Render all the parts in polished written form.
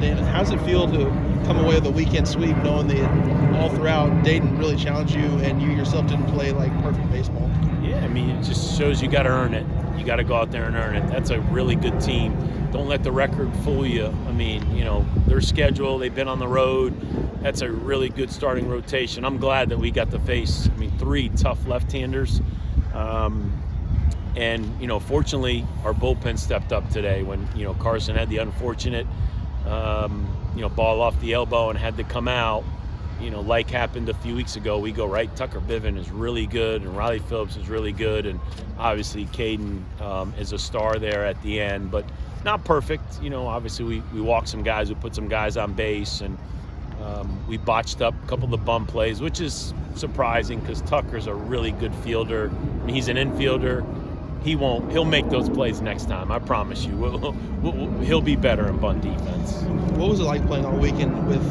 Dayton. How does it feel to come away with a weekend sweep knowing that all throughout Dayton really challenged you and you yourself didn't play like perfect baseball? Yeah, I mean, it just shows you got to earn it. You got to go out there and earn it. That's a really good team. Don't let the record fool you. I mean, their schedule, they've been on the road. That's a really good starting rotation. I'm glad that we got to face, 3 tough left-handers. And fortunately, our bullpen stepped up today when, Carson had the unfortunate, ball off the elbow and had to come out. Like happened a few weeks ago, we go right. Tucker Biven is really good, and Riley Phillips is really good, and obviously Caden is a star there at the end, but not perfect. Obviously we walked some guys, we put some guys on base, and we botched up a couple of the bum plays, which is surprising because Tucker's a really good fielder. He's an infielder. He'll make those plays next time. I promise you. He'll be better in bunt defense. What was it like playing all weekend with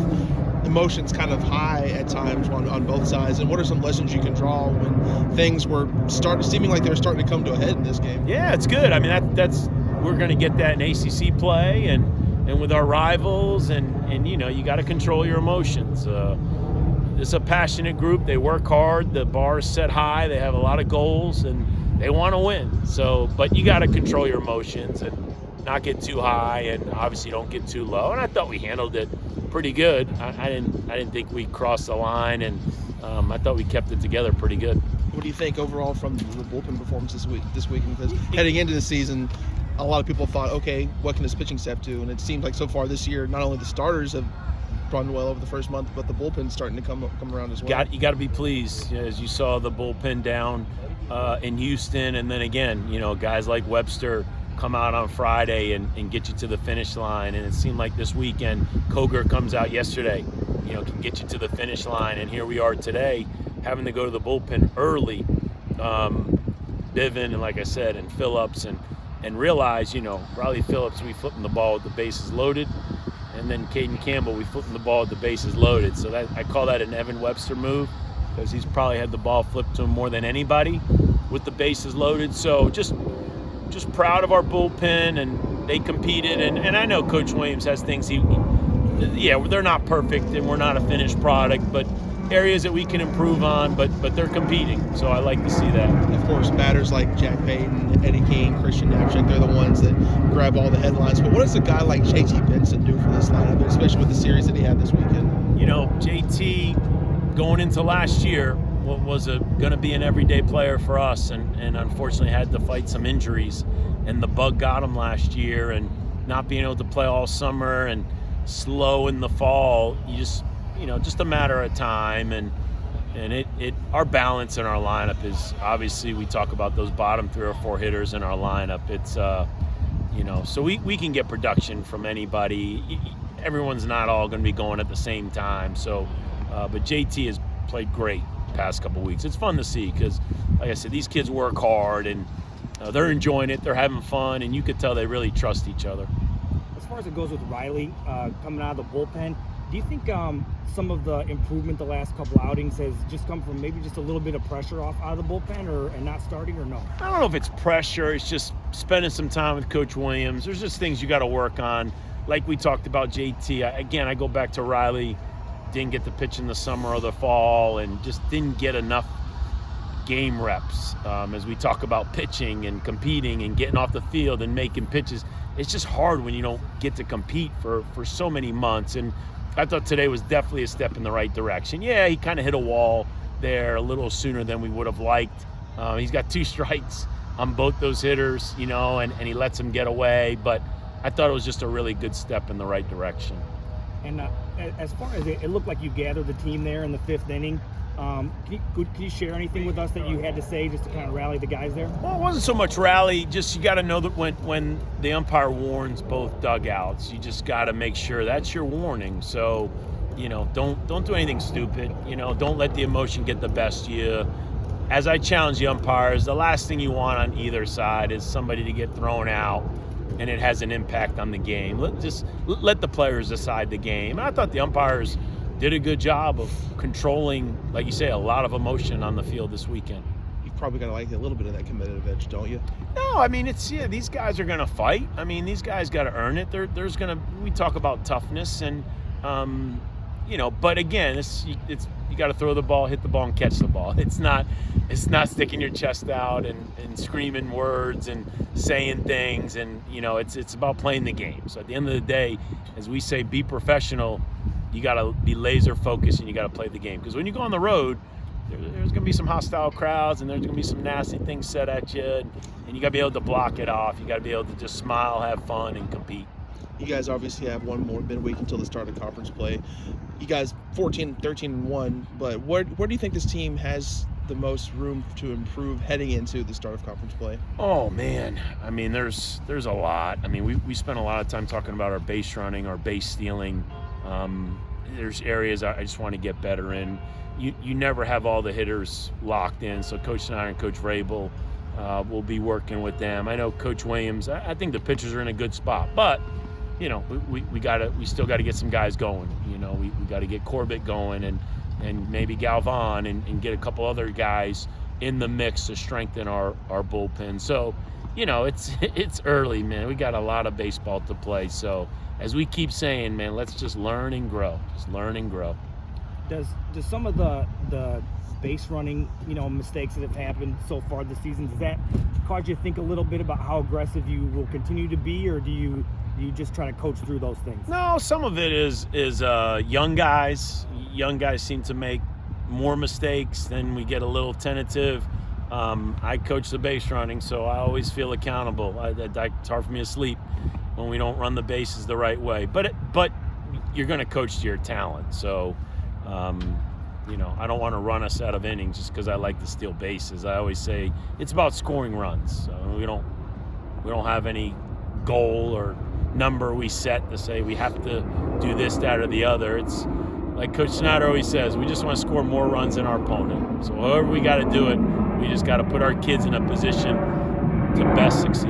emotions kind of high at times on both sides, and what are some lessons you can draw when things were seeming like they were starting to come to a head in this game? Yeah, it's good. That's we're going to get that in ACC play and with our rivals, and you got to control your emotions. It's a passionate group. They work hard. The bar is set high. They have a lot of goals, and they want to win. So, but you got to control your emotions and not get too high, and obviously don't get too low. And I thought we handled it pretty good. I didn't think we crossed the line, and I thought we kept it together pretty good. What do you think overall from the bullpen performance this weekend? Because heading into the season, a lot of people thought, okay, what can this pitching staff do? And it seems like so far this year, not only the starters have run well over the first month, but the bullpen's starting to come around as well. You got to be pleased, as you saw the bullpen down in Houston, and then again, guys like Webster come out on Friday and get you to the finish line. And it seemed like this weekend, Koger comes out yesterday, can get you to the finish line. And here we are today, having to go to the bullpen early. Biven, and like I said, and Phillips, and realize, Riley Phillips, we flipping the ball with the bases loaded. And then Caden Campbell, we flipping the ball with the bases loaded. So I call that an Evan Webster move, because he's probably had the ball flipped to him more than anybody with the bases loaded. So just proud of our bullpen, and they competed. And I know Coach Williams has things they're not perfect and we're not a finished product, but areas that we can improve on, but they're competing. So I like to see that. Of course, batters like Jack Payton, Eddie King, Christian Knapczyk, they're the ones that grab all the headlines. But what does a guy like JT Benson do for this lineup, especially with the series that he had this weekend? JT, going into last year, was going to be an everyday player for us, and unfortunately had to fight some injuries, and the bug got him last year, and not being able to play all summer and slow in the fall, just a matter of time. And our balance in our lineup is, obviously we talk about those bottom 3 or 4 hitters in our lineup. It's so we can get production from anybody. Everyone's not all going to be going at the same time. So but JT has played great past couple weeks. It's fun to see because, like I said, these kids work hard, and they're enjoying it. They're having fun, and you could tell they really trust each other. As far as it goes with Riley coming out of the bullpen, do you think some of the improvement the last couple outings has just come from maybe just a little bit of pressure out of the bullpen, and not starting, or no? I don't know if it's pressure. It's just spending some time with Coach Williams. There's just things you got to work on. Like we talked about JT. I go back to Riley. Didn't get to pitch in the summer or the fall, and just didn't get enough game reps. As we talk about pitching and competing and getting off the field and making pitches, it's just hard when you don't get to compete for so many months. And I thought today was definitely a step in the right direction. Yeah, he kind of hit a wall there a little sooner than we would have liked. He's got 2 strikes on both those hitters, and he lets them get away. But I thought it was just a really good step in the right direction. And as far as it looked like you gathered the team there in the 5th inning. Can you share anything with us that you had to say just to kind of rally the guys there? Well, it wasn't so much rally. Just you got to know that when the umpire warns both dugouts, you just got to make sure that's your warning. So, don't do anything stupid. Don't let the emotion get the best of you. As I challenge the umpires, the last thing you want on either side is somebody to get thrown out and it has an impact on the game. Let the players decide the game. And I thought the umpires did a good job of controlling, like you say, a lot of emotion on the field this weekend. You've probably got to like a little bit of that competitive edge, don't you? No, I mean these guys are gonna fight. I mean these guys got to earn it. We talk about toughness and but again you got to throw the ball, hit the ball, and catch the ball. It's not sticking your chest out and screaming words and saying things, and it's about playing the game. So at the end of the day, as we say, be professional. You got to be laser focused and you got to play the game, because when you go on the road, there's going to be some hostile crowds and there's going to be some nasty things said at you, and you got to be able to block it off. You got to be able to just smile, have fun, and compete. You guys obviously have one more midweek until the start of conference play. You guys 14, 13-1, but where do you think this team has the most room to improve heading into the start of conference play? Oh man, I mean there's a lot. I mean we spent a lot of time talking about our base running, our base stealing. There's areas I just want to get better in. You never have all the hitters locked in, so Coach Snyder and Coach Vrabel will be working with them. I know Coach Williams. I think the pitchers are in a good spot, but we still got to get some guys going. We got to get Corbett going and maybe Galvan and get a couple other guys in the mix to strengthen our bullpen. So it's early, man. We got a lot of baseball to play. So as we keep saying, man, let's just learn and grow. Just learn and grow. Does some of the base running, mistakes that have happened so far this season, does that cause you to think a little bit about how aggressive you will continue to be, or do you just try to coach through those things? No, some of it is young guys. Young guys seem to make more mistakes, then we get a little tentative. I coach the base running, so I always feel accountable. It's hard for me to sleep when we don't run the bases the right way. But you're going to coach to your talent. So, I don't want to run us out of innings just because I like to steal bases. I always say it's about scoring runs. So we don't have any goal or number we set to say we have to do this, that, or the other. It's like Coach Snyder always says, we just want to score more runs than our opponent. So however we got to do it, we just got to put our kids in a position to best succeed.